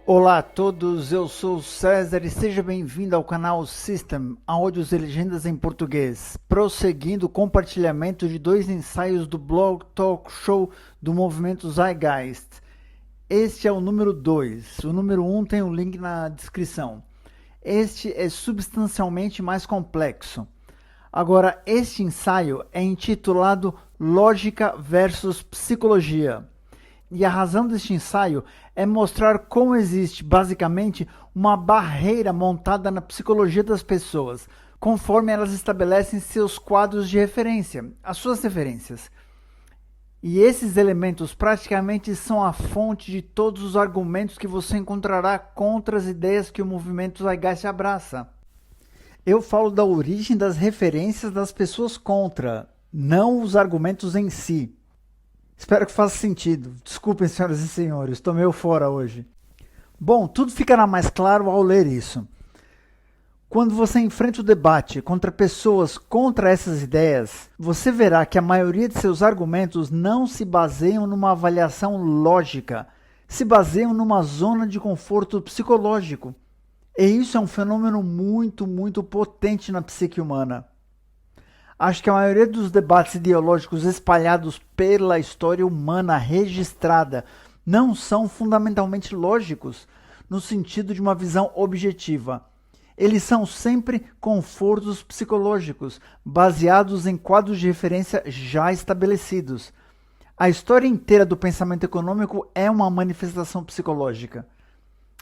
Olá a todos, eu sou o César e seja bem-vindo ao canal System, áudios e legendas em português, prosseguindo o compartilhamento de 2 ensaios do blog Talk Show do movimento Zeitgeist. Este é o número 2, o número 1 tem o link na descrição. Este é substancialmente mais complexo. Agora, este ensaio é intitulado Lógica versus Psicologia. E a razão deste ensaio é mostrar como existe, basicamente, uma barreira montada na psicologia das pessoas, conforme elas estabelecem seus quadros de referência, as suas referências. E esses elementos praticamente são a fonte de todos os argumentos que você encontrará contra as ideias que o movimento Zeitgeist abraça. Eu falo da origem das referências das pessoas contra, não os argumentos em si. Espero que faça sentido. Desculpem, senhoras e senhores, estou meio fora hoje. Bom, tudo ficará mais claro ao ler isso. Quando você enfrenta o debate contra pessoas contra essas ideias, você verá que a maioria de seus argumentos não se baseiam numa avaliação lógica, se baseiam numa zona de conforto psicológico. E isso é um fenômeno muito potente na psique humana. Acho que a maioria dos debates ideológicos espalhados pela história humana registrada não são fundamentalmente lógicos, no sentido de uma visão objetiva. Eles são sempre confortos psicológicos, baseados em quadros de referência já estabelecidos. A história inteira do pensamento econômico é uma manifestação psicológica.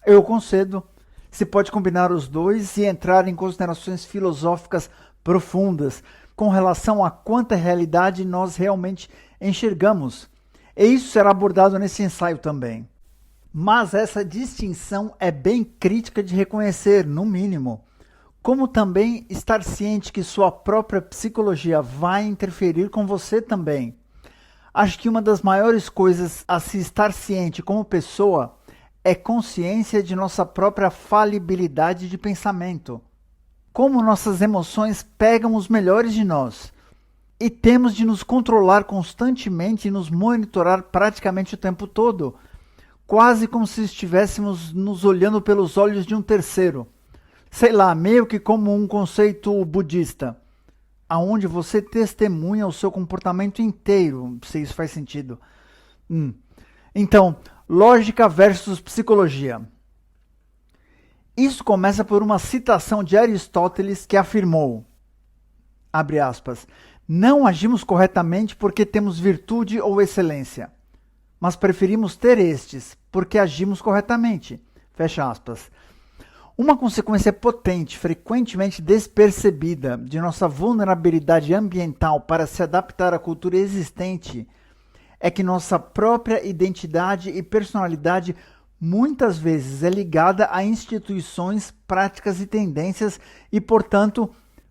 Eu concedo, se pode combinar os dois e entrar em considerações filosóficas profundas, com relação a quanta realidade nós realmente enxergamos. E isso será abordado nesse ensaio também. Mas essa distinção é bem crítica de reconhecer, no mínimo. Como também estar ciente que sua própria psicologia vai interferir com você também. Acho que uma das maiores coisas a se estar ciente como pessoa é consciência de nossa própria falibilidade de pensamento. Como nossas emoções pegam os melhores de nós. E temos de nos controlar constantemente e nos monitorar praticamente o tempo todo, quase como se estivéssemos nos olhando pelos olhos de um terceiro. Sei lá, meio que como um conceito budista, aonde você testemunha o seu comportamento inteiro, se isso faz sentido. Então, lógica versus psicologia. Isso começa por uma citação de Aristóteles que afirmou, abre aspas, não agimos corretamente porque temos virtude ou excelência, mas preferimos ter estes porque agimos corretamente, fecha aspas. Uma consequência potente, frequentemente despercebida, de nossa vulnerabilidade ambiental para se adaptar à cultura existente é que nossa própria identidade e personalidade muitas vezes é ligada a instituições, práticas e tendências e, portanto,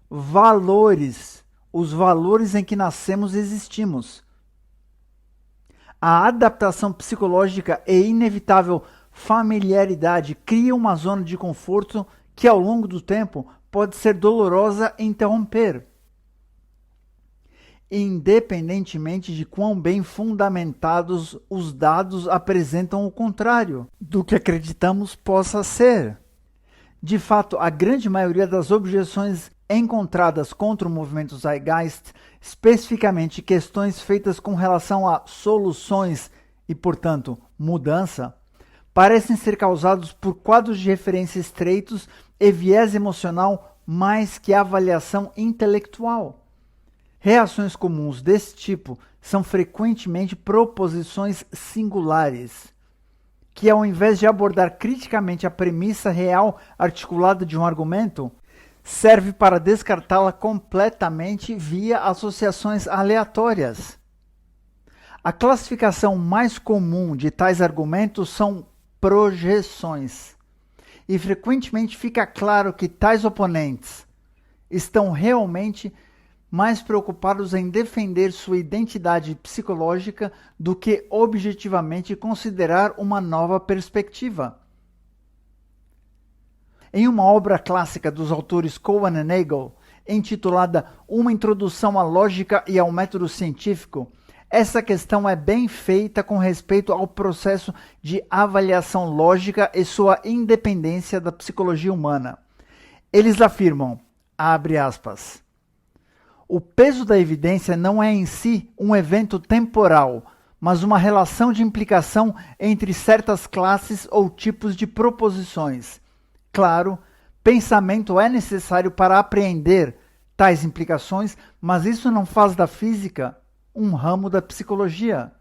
valores, os valores em que nascemos e existimos. A adaptação psicológica e inevitável familiaridade cria uma zona de conforto que, ao longo do tempo, pode ser dolorosa interromper. Independentemente de quão bem fundamentados os dados apresentam o contrário do que acreditamos possa ser. De fato, a grande maioria das objeções encontradas contra o movimento Zeitgeist, especificamente questões feitas com relação a soluções e, portanto, mudança, parecem ser causados por quadros de referência estreitos e viés emocional mais que avaliação intelectual. Reações comuns desse tipo são frequentemente proposições singulares, que ao invés de abordar criticamente a premissa real articulada de um argumento, serve para descartá-la completamente via associações aleatórias. A classificação mais comum de tais argumentos são projeções, e frequentemente fica claro que tais oponentes estão realmente mais preocupados em defender sua identidade psicológica do que objetivamente considerar uma nova perspectiva. Em uma obra clássica dos autores Cohen e Nagel, intitulada Uma Introdução à Lógica e ao Método Científico, Essa questão é bem feita com respeito ao processo de avaliação lógica e sua independência da psicologia humana. Eles afirmam, abre aspas, o peso da evidência não é em si um evento temporal, mas uma relação de implicação entre certas classes ou tipos de proposições. Claro, pensamento é necessário para apreender tais implicações, mas isso não faz da física um ramo da psicologia.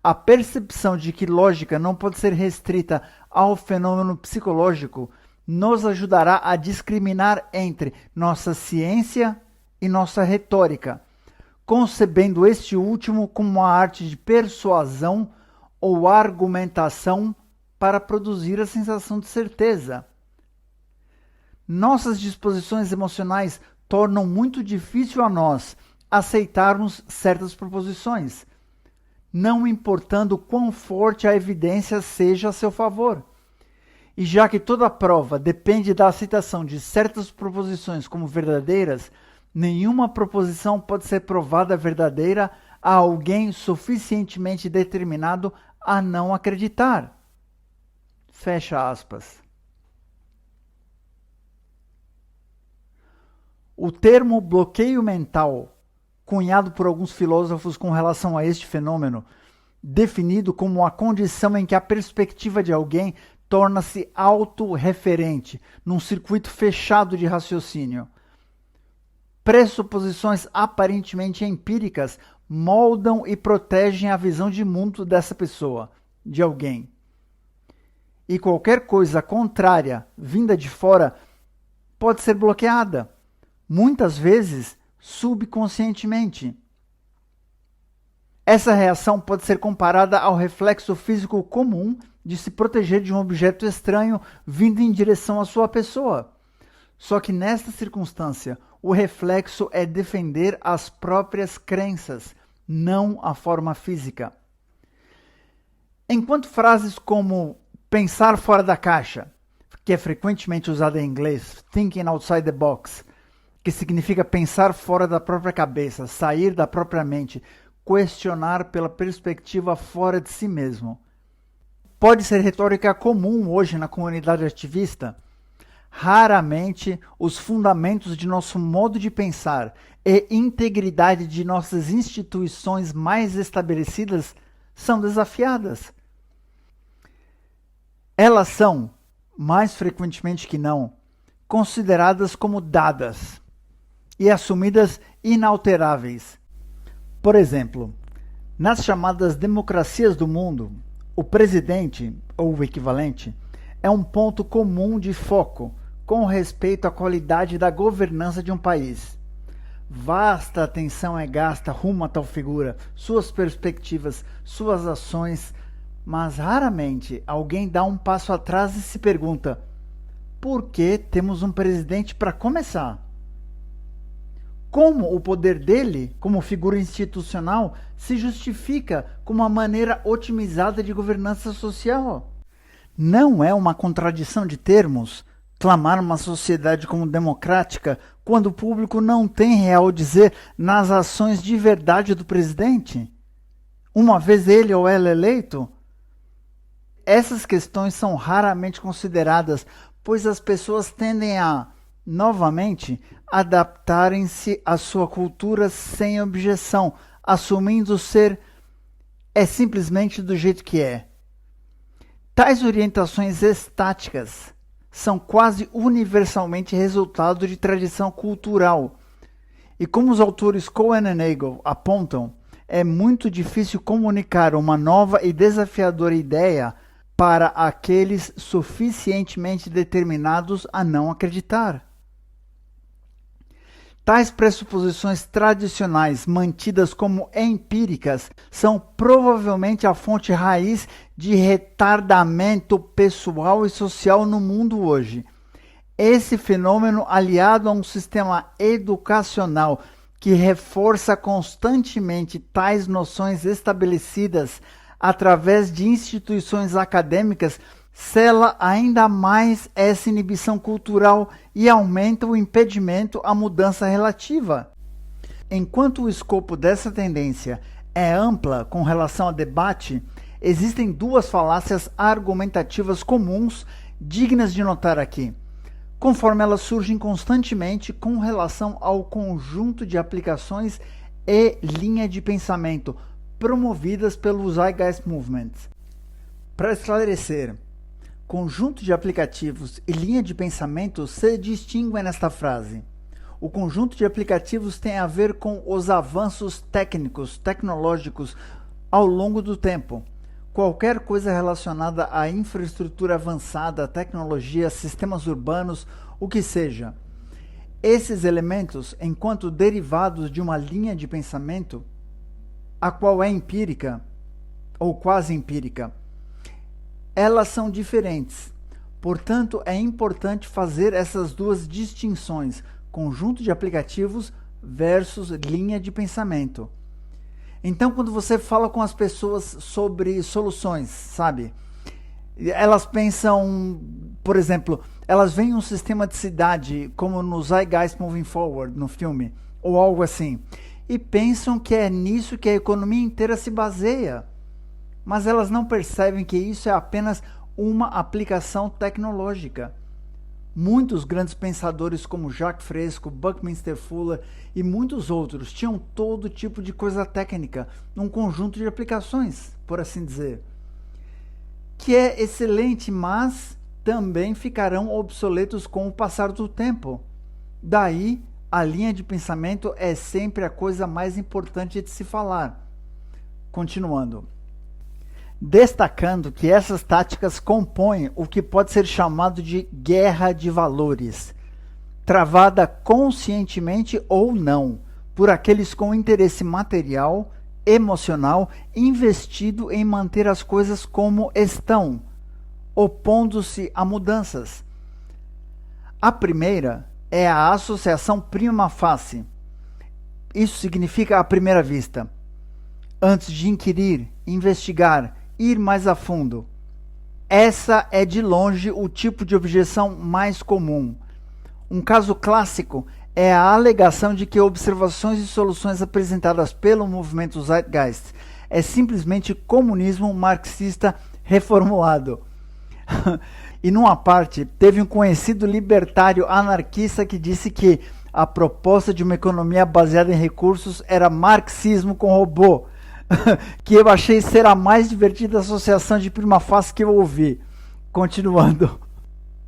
A percepção de que lógica não pode ser restrita ao fenômeno psicológico nos ajudará a discriminar entre nossa ciência e nossa retórica, concebendo este último como uma arte de persuasão ou argumentação para produzir a sensação de certeza. Nossas disposições emocionais tornam muito difícil a nós aceitarmos certas proposições, não importando quão forte a evidência seja a seu favor. E já que toda prova depende da aceitação de certas proposições como verdadeiras, nenhuma proposição pode ser provada verdadeira a alguém suficientemente determinado a não acreditar. Fecha aspas. O termo bloqueio mental, cunhado por alguns filósofos com relação a este fenômeno, definido como a condição em que a perspectiva de alguém torna-se autorreferente, num circuito fechado de raciocínio. Pressuposições aparentemente empíricas moldam e protegem a visão de mundo dessa pessoa, de alguém. E qualquer coisa contrária, vinda de fora, pode ser bloqueada, muitas vezes subconscientemente. Essa reação pode ser comparada ao reflexo físico comum de se proteger de um objeto estranho vindo em direção à sua pessoa. Só que nesta circunstância, o reflexo é defender as próprias crenças, não a forma física. Enquanto frases como pensar fora da caixa, que é frequentemente usada em inglês, thinking outside the box, que significa pensar fora da própria cabeça, sair da própria mente, questionar pela perspectiva fora de si mesmo. Pode ser retórica comum hoje na comunidade ativista. Raramente os fundamentos de nosso modo de pensar e integridade de nossas instituições mais estabelecidas são desafiadas. Elas são, mais frequentemente que não, consideradas como dadas e assumidas inalteráveis. Por exemplo, nas chamadas democracias do mundo, o presidente, ou o equivalente, é um ponto comum de foco com respeito à qualidade da governança de um país. Vasta atenção é gasta rumo a tal figura, suas perspectivas, suas ações, mas raramente alguém dá um passo atrás e se pergunta: por que temos um presidente para começar? Como o poder dele, como figura institucional, se justifica com uma maneira otimizada de governança social? Não é uma contradição de termos clamar uma sociedade como democrática quando o público não tem real dizer nas ações de verdade do presidente? Uma vez ele ou ela eleito? Essas questões são raramente consideradas, pois as pessoas tendem a, novamente, adaptarem-se à sua cultura sem objeção, assumindo ser é simplesmente do jeito que é. Tais orientações estáticas são quase universalmente resultado de tradição cultural. E como os autores Cohen e Nagel apontam, é muito difícil comunicar uma nova e desafiadora ideia para aqueles suficientemente determinados a não acreditar. Tais pressuposições tradicionais, mantidas como empíricas, são provavelmente a fonte raiz de retardamento pessoal e social no mundo hoje. Esse fenômeno, aliado a um sistema educacional que reforça constantemente tais noções estabelecidas através de instituições acadêmicas, sela ainda mais essa inibição cultural e aumenta o impedimento à mudança relativa. Enquanto o escopo dessa tendência é ampla com relação a debate, existem duas falácias argumentativas comuns dignas de notar aqui, conforme elas surgem constantemente com relação ao conjunto de aplicações e linha de pensamento promovidas pelo Zeitgeist Movement. Para esclarecer, conjunto de aplicativos e linha de pensamento se distinguem nesta frase. O conjunto de aplicativos tem a ver com os avanços técnicos, tecnológicos ao longo do tempo. Qualquer coisa relacionada à infraestrutura avançada, tecnologia, sistemas urbanos, o que seja. Esses elementos, enquanto derivados de uma linha de pensamento, a qual é empírica, ou quase empírica, elas são diferentes. Portanto, é importante fazer essas duas distinções, conjunto de aplicativos versus linha de pensamento. Então, quando você fala com as pessoas sobre soluções, sabe? Elas pensam, por exemplo, elas veem um sistema de cidade, como no Zeitgeist Moving Forward, no filme, ou algo assim, e pensam que é nisso que a economia inteira se baseia. Mas elas não percebem que isso é apenas uma aplicação tecnológica. Muitos grandes pensadores como Jacques Fresco, Buckminster Fuller e muitos outros tinham todo tipo de coisa técnica, num conjunto de aplicações, por assim dizer, que é excelente, mas também ficarão obsoletos com o passar do tempo. Daí, a linha de pensamento é sempre a coisa mais importante de se falar. Continuando. Destacando que essas táticas compõem o que pode ser chamado de guerra de valores, travada conscientemente ou não, por aqueles com interesse material, emocional, investido em manter as coisas como estão, opondo-se a mudanças. A primeira é a associação prima facie. Isso significa à primeira vista. Antes de inquirir, investigar, ir mais a fundo. Essa é de longe o tipo de objeção mais comum. Um caso clássico é a alegação de que observações e soluções apresentadas pelo movimento Zeitgeist é simplesmente comunismo marxista reformulado. E numa parte, teve um conhecido libertário anarquista que disse que a proposta de uma economia baseada em recursos era marxismo com robô. Que eu achei ser a mais divertida associação de prima facie que eu ouvi. Continuando.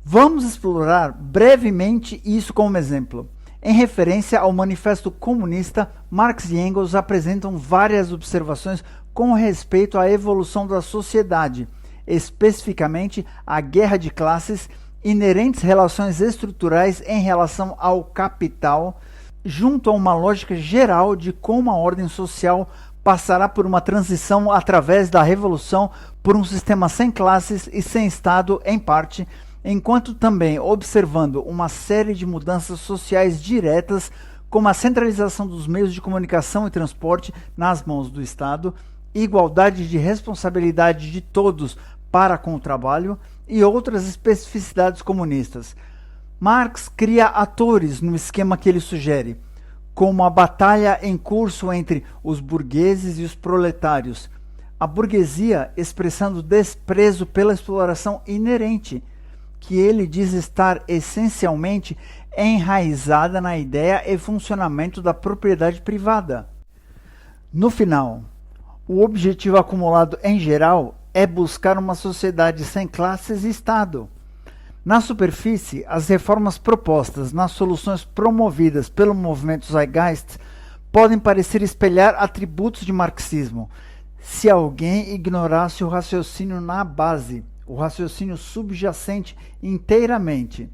Vamos explorar brevemente isso como exemplo. Em referência ao Manifesto Comunista, Marx e Engels apresentam várias observações com respeito à evolução da sociedade, especificamente a guerra de classes, inerentes relações estruturais em relação ao capital, junto a uma lógica geral de como a ordem social passará por uma transição através da revolução por um sistema sem classes e sem Estado, em parte, enquanto também observando uma série de mudanças sociais diretas, como a centralização dos meios de comunicação e transporte nas mãos do Estado, igualdade de responsabilidade de todos para com o trabalho e outras especificidades comunistas. Marx cria atores no esquema que ele sugere, como a batalha em curso entre os burgueses e os proletários, a burguesia expressando desprezo pela exploração inerente, que ele diz estar essencialmente enraizada na ideia e funcionamento da propriedade privada. No final, o objetivo acumulado em geral é buscar uma sociedade sem classes e Estado. Na superfície, as reformas propostas nas soluções promovidas pelo movimento Zeitgeist podem parecer espelhar atributos de marxismo, se alguém ignorasse o raciocínio na base, o raciocínio subjacente inteiramente.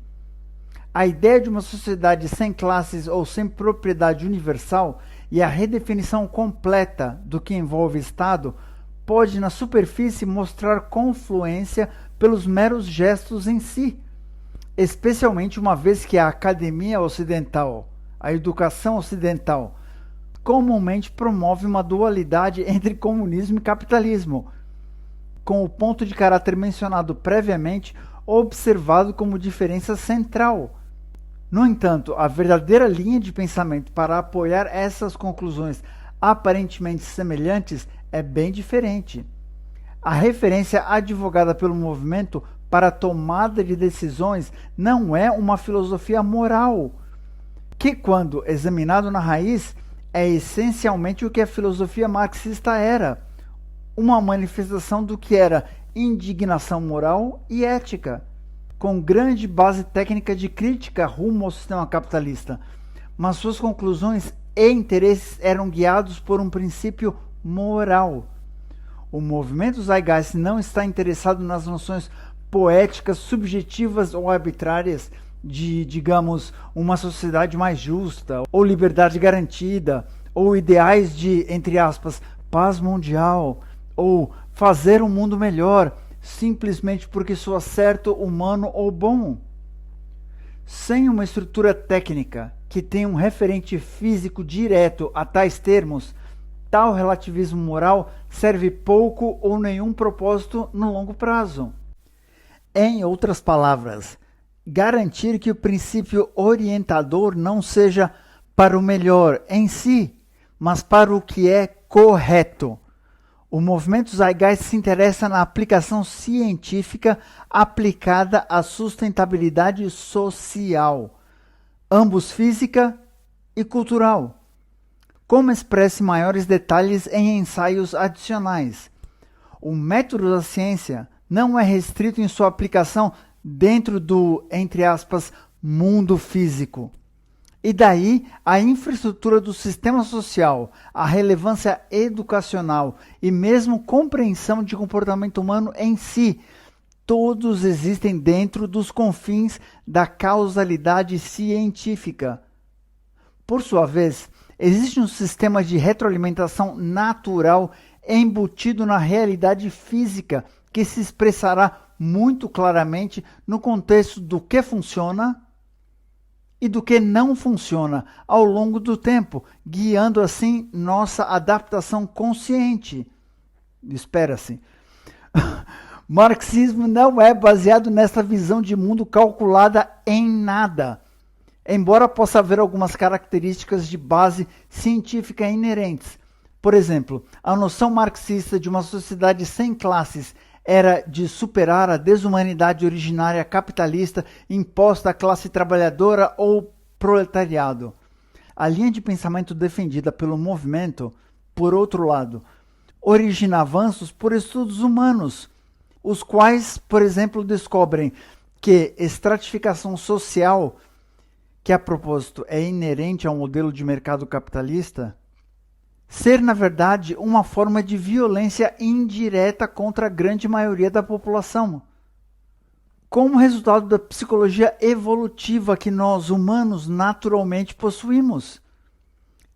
A ideia de uma sociedade sem classes ou sem propriedade universal e a redefinição completa do que envolve Estado pode, na superfície, mostrar confluência pelos meros gestos em si, especialmente uma vez que a academia ocidental, a educação ocidental, comumente promove uma dualidade entre comunismo e capitalismo, com o ponto de caráter mencionado previamente observado como diferença central. No entanto, a verdadeira linha de pensamento para apoiar essas conclusões aparentemente semelhantes é bem diferente. A referência advogada pelo movimento para a tomada de decisões não é uma filosofia moral, que, quando examinado na raiz, é essencialmente o que a filosofia marxista era, uma manifestação do que era indignação moral e ética, com grande base técnica de crítica rumo ao sistema capitalista, mas suas conclusões e interesses eram guiados por um princípio moral. O movimento Zeitgeist não está interessado nas noções poéticas, subjetivas ou arbitrárias de, digamos, uma sociedade mais justa, ou liberdade garantida, ou ideais de, entre aspas, paz mundial, ou fazer um mundo melhor, simplesmente porque soa certo, humano ou bom. Sem uma estrutura técnica que tenha um referente físico direto a tais termos, tal relativismo moral serve pouco ou nenhum propósito no longo prazo. Em outras palavras, garantir que o princípio orientador não seja para o melhor em si, mas para o que é correto. O movimento Zeitgeist se interessa na aplicação científica aplicada à sustentabilidade social, ambos física e cultural, como expressa em maiores detalhes em ensaios adicionais. O método da ciência não é restrito em sua aplicação dentro do, entre aspas, mundo físico. E daí a infraestrutura do sistema social, a relevância educacional e mesmo compreensão de comportamento humano em si, todos existem dentro dos confins da causalidade científica. Por sua vez, existe um sistema de retroalimentação natural embutido na realidade física que se expressará muito claramente no contexto do que funciona e do que não funciona ao longo do tempo, guiando assim nossa adaptação consciente. Espera-se. Marxismo não é baseado nessa visão de mundo calculada em nada, embora possa haver algumas características de base científica inerentes. Por exemplo, a noção marxista de uma sociedade sem classes era de superar a desumanidade originária capitalista imposta à classe trabalhadora ou proletariado. A linha de pensamento defendida pelo movimento, por outro lado, origina avanços por estudos humanos, os quais, por exemplo, descobrem que estratificação social, que a propósito é inerente ao modelo de mercado capitalista, ser, na verdade, uma forma de violência indireta contra a grande maioria da população. Como resultado da psicologia evolutiva que nós, humanos, naturalmente possuímos.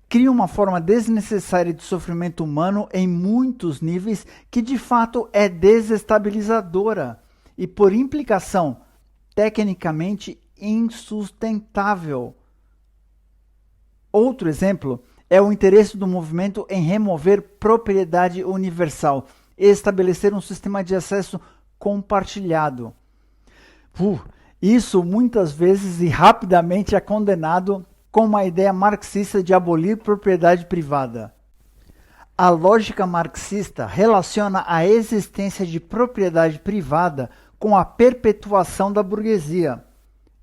Cria uma forma desnecessária de sofrimento humano em muitos níveis que, de fato, é desestabilizadora e, por implicação, tecnicamente insustentável. Outro exemplo é o interesse do movimento em remover propriedade universal e estabelecer um sistema de acesso compartilhado. Isso muitas vezes e rapidamente é condenado como a ideia marxista de abolir propriedade privada. A lógica marxista relaciona a existência de propriedade privada com a perpetuação da burguesia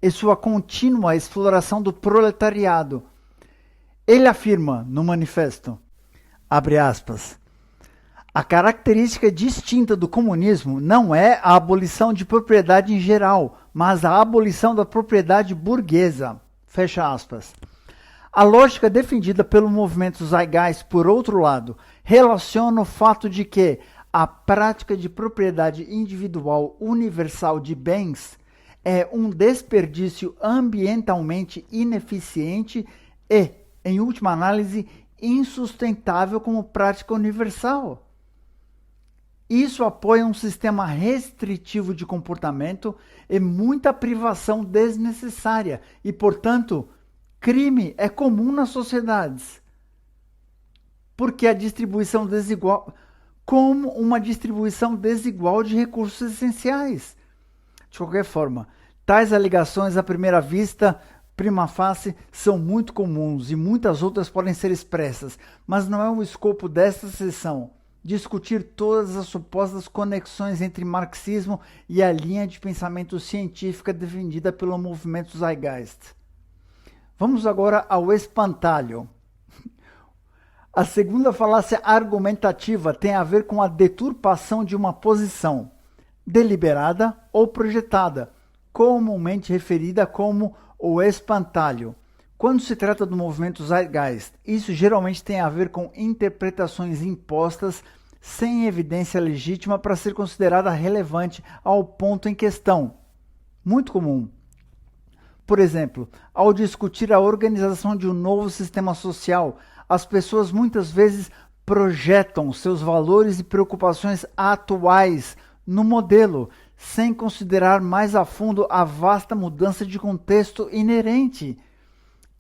e sua contínua exploração do proletariado. Ele afirma no manifesto, abre aspas, a característica distinta do comunismo não é a abolição de propriedade em geral, mas a abolição da propriedade burguesa, fecha aspas. A lógica defendida pelo movimento Zeitgeist, por outro lado, relaciona o fato de que a prática de propriedade individual universal de bens é um desperdício ambientalmente ineficiente e, em última análise, insustentável como prática universal. Isso apoia um sistema restritivo de comportamento e muita privação desnecessária e, portanto, crime é comum nas sociedades. Porque a distribuição desigual, como uma distribuição desigual de recursos essenciais. De qualquer forma, tais alegações à primeira vista prima facie, são muito comuns e muitas outras podem ser expressas, mas não é o escopo desta sessão discutir todas as supostas conexões entre marxismo e a linha de pensamento científica defendida pelo movimento Zeitgeist. Vamos agora ao espantalho. A segunda falácia argumentativa tem a ver com a deturpação de uma posição, deliberada ou projetada, comumente referida como o espantalho. Quando se trata do movimento Zeitgeist, isso geralmente tem a ver com interpretações impostas sem evidência legítima para ser considerada relevante ao ponto em questão. Muito comum. Por exemplo, ao discutir a organização de um novo sistema social, as pessoas muitas vezes projetam seus valores e preocupações atuais no modelo, sem considerar mais a fundo a vasta mudança de contexto inerente,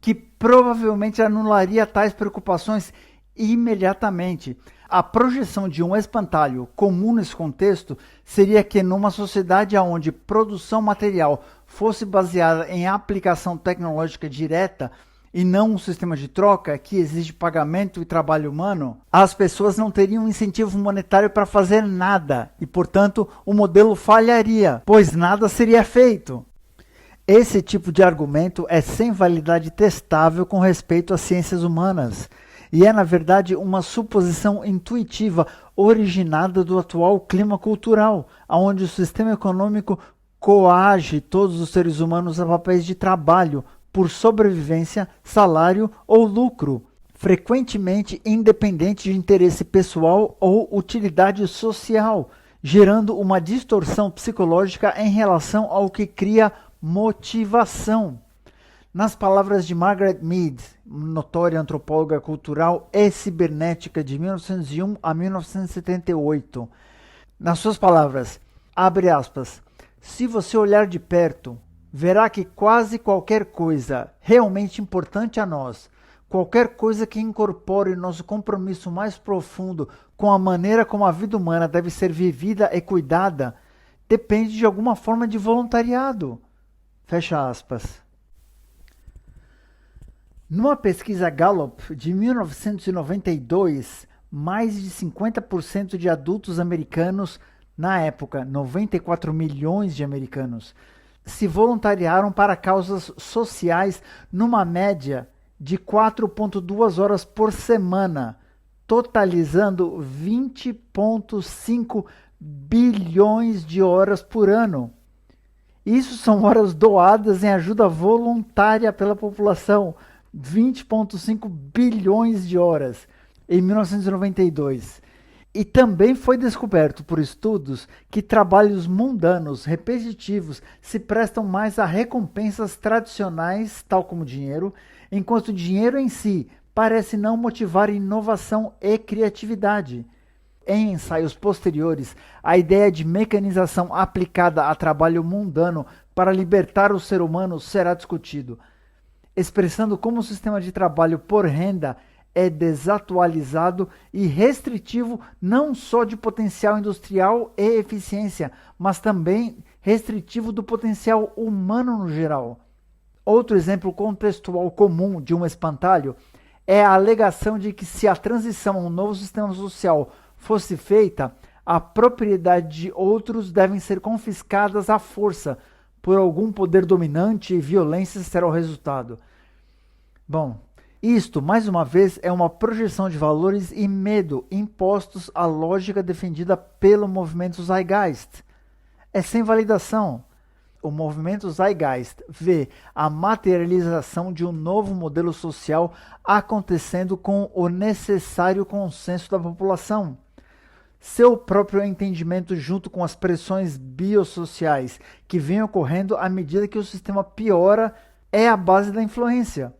que provavelmente anularia tais preocupações imediatamente. A projeção de um espantalho comum nesse contexto seria que numa sociedade onde produção material fosse baseada em aplicação tecnológica direta e não um sistema de troca que exige pagamento e trabalho humano, as pessoas não teriam incentivo monetário para fazer nada e, portanto, o modelo falharia, pois nada seria feito. Esse tipo de argumento é sem validade testável com respeito às ciências humanas e é, na verdade, uma suposição intuitiva originada do atual clima cultural, onde o sistema econômico coage todos os seres humanos a papéis de trabalho por sobrevivência, salário ou lucro, frequentemente independente de interesse pessoal ou utilidade social, gerando uma distorção psicológica em relação ao que cria motivação. Nas palavras de Margaret Mead, notória antropóloga cultural e cibernética de 1901 a 1978, nas suas palavras, abre aspas, se você olhar de perto, verá que quase qualquer coisa realmente importante a nós, qualquer coisa que incorpore nosso compromisso mais profundo com a maneira como a vida humana deve ser vivida e cuidada, depende de alguma forma de voluntariado. Fecha aspas. Numa pesquisa Gallup de 1992, mais de 50% de adultos americanos, na época 94 milhões de americanos, se voluntariaram para causas sociais numa média de 4,2 horas por semana, totalizando 20,5 bilhões de horas por ano. Isso são horas doadas em ajuda voluntária pela população, 20,5 bilhões de horas em 1992. E também foi descoberto por estudos que trabalhos mundanos, repetitivos, se prestam mais a recompensas tradicionais, tal como dinheiro, enquanto o dinheiro em si parece não motivar inovação e criatividade. Em ensaios posteriores, a ideia de mecanização aplicada a trabalho mundano para libertar o ser humano será discutido, expressando como o sistema de trabalho por renda é desatualizado e restritivo não só de potencial industrial e eficiência, mas também restritivo do potencial humano no geral. Outro exemplo contextual comum de um espantalho é a alegação de que se a transição a um novo sistema social fosse feita, a propriedade de outros devem ser confiscadas à força por algum poder dominante e violência será o resultado. Bom, isto, mais uma vez, é uma projeção de valores e medo impostos à lógica defendida pelo movimento Zeitgeist. É sem validação. O movimento Zeitgeist vê a materialização de um novo modelo social acontecendo com o necessário consenso da população. Seu próprio entendimento junto com as pressões biossociais que vêm ocorrendo à medida que o sistema piora é a base da influência.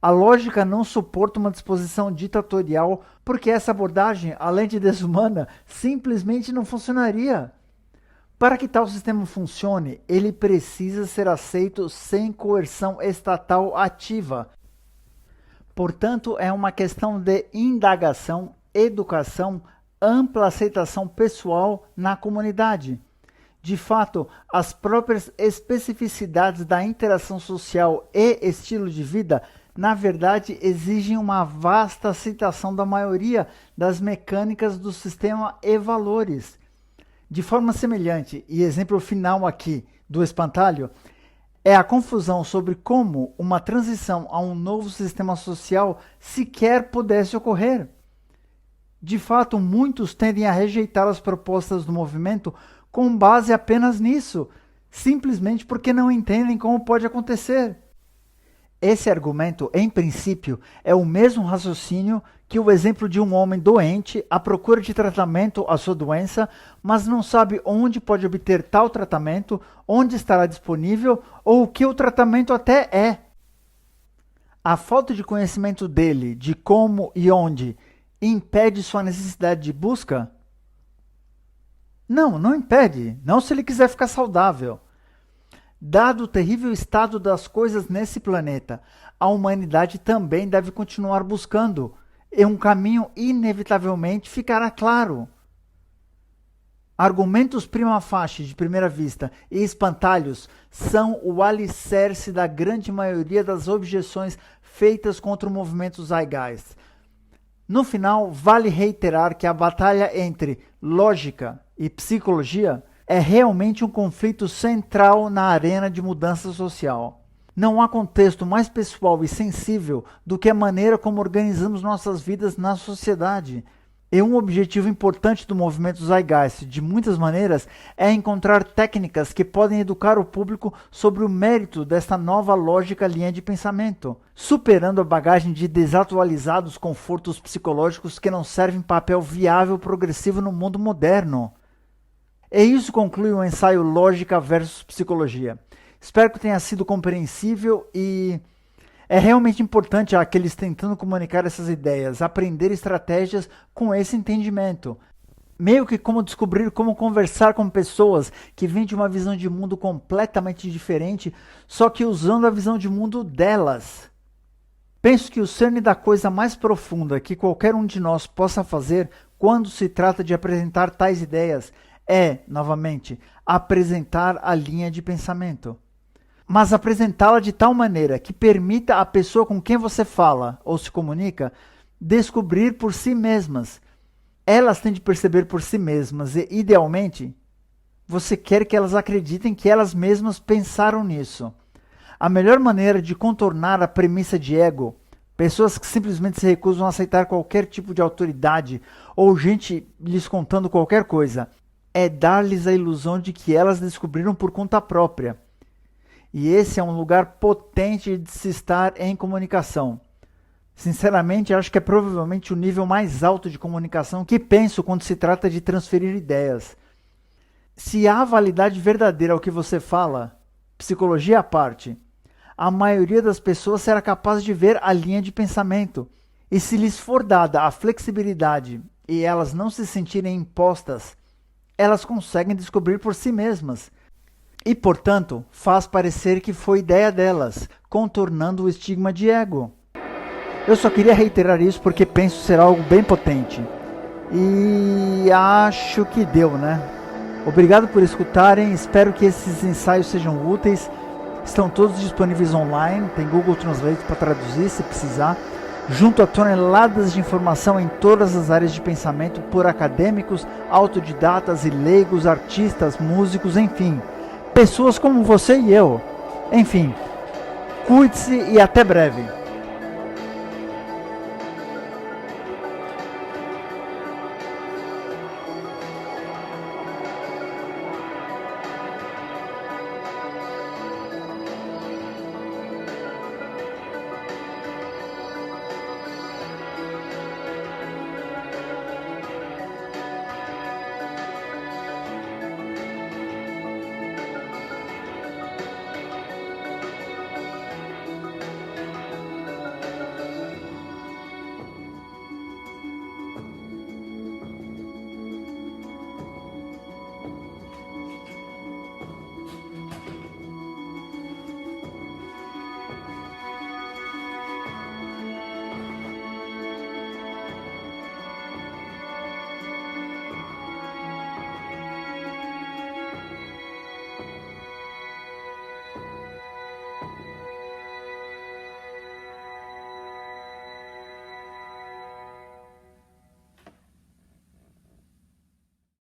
A lógica não suporta uma disposição ditatorial porque essa abordagem, além de desumana, simplesmente não funcionaria. Para que tal sistema funcione, ele precisa ser aceito sem coerção estatal ativa. Portanto, é uma questão de indagação, educação, ampla aceitação pessoal na comunidade. De fato, as próprias especificidades da interação social e estilo de vida, na verdade, exigem uma vasta aceitação da maioria das mecânicas do sistema e valores. De forma semelhante, e exemplo final aqui do espantalho, é a confusão sobre como uma transição a um novo sistema social sequer pudesse ocorrer. De fato, muitos tendem a rejeitar as propostas do movimento com base apenas nisso, simplesmente porque não entendem como pode acontecer. Esse argumento, em princípio, é o mesmo raciocínio que o exemplo de um homem doente à procura de tratamento à sua doença, mas não sabe onde pode obter tal tratamento, onde estará disponível ou o que o tratamento até é. A falta de conhecimento dele de como e onde impede sua necessidade de busca? Não impede, não se ele quiser ficar saudável. Dado o terrível estado das coisas nesse planeta, a humanidade também deve continuar buscando, e um caminho inevitavelmente ficará claro. Argumentos prima facie de primeira vista e espantalhos são o alicerce da grande maioria das objeções feitas contra o movimento Zeitgeist. No final, vale reiterar que a batalha entre lógica e psicologia é realmente um conflito central na arena de mudança social. Não há contexto mais pessoal e sensível do que a maneira como organizamos nossas vidas na sociedade. E um objetivo importante do movimento Zeitgeist, de muitas maneiras, é encontrar técnicas que podem educar o público sobre o mérito desta nova lógica linha de pensamento, superando a bagagem de desatualizados confortos psicológicos que não servem papel viável progressivo no mundo moderno. E isso conclui o ensaio Lógica versus Psicologia. Espero que tenha sido compreensível e é realmente importante aqueles tentando comunicar essas ideias, aprender estratégias com esse entendimento. Meio que como descobrir como conversar com pessoas que vêm de uma visão de mundo completamente diferente, só que usando a visão de mundo delas. Penso que o cerne da coisa mais profunda que qualquer um de nós possa fazer quando se trata de apresentar tais ideias é, novamente, apresentar a linha de pensamento. Mas apresentá-la de tal maneira que permita à pessoa com quem você fala ou se comunica descobrir por si mesmas. Elas têm de perceber por si mesmas e, idealmente, você quer que elas acreditem que elas mesmas pensaram nisso. A melhor maneira de contornar a premissa de ego, pessoas que simplesmente se recusam a aceitar qualquer tipo de autoridade ou gente lhes contando qualquer coisa, é dar-lhes a ilusão de que elas descobriram por conta própria. E esse é um lugar potente de se estar em comunicação. Sinceramente, acho que é provavelmente o nível mais alto de comunicação que penso quando se trata de transferir ideias. Se há validade verdadeira ao que você fala, psicologia à parte, a maioria das pessoas será capaz de ver a linha de pensamento. E se lhes for dada a flexibilidade e elas não se sentirem impostas, elas conseguem descobrir por si mesmas. E, portanto, faz parecer que foi ideia delas, contornando o estigma de ego. Eu só queria reiterar isso porque penso ser algo bem potente. E acho que deu, né? Obrigado por escutarem, espero que esses ensaios sejam úteis. Estão todos disponíveis online, tem Google Translate para traduzir se precisar. Junto a toneladas de informação em todas as áreas de pensamento por acadêmicos, autodidatas e leigos, artistas, músicos, enfim. Pessoas como você e eu. Enfim, cuide-se e até breve.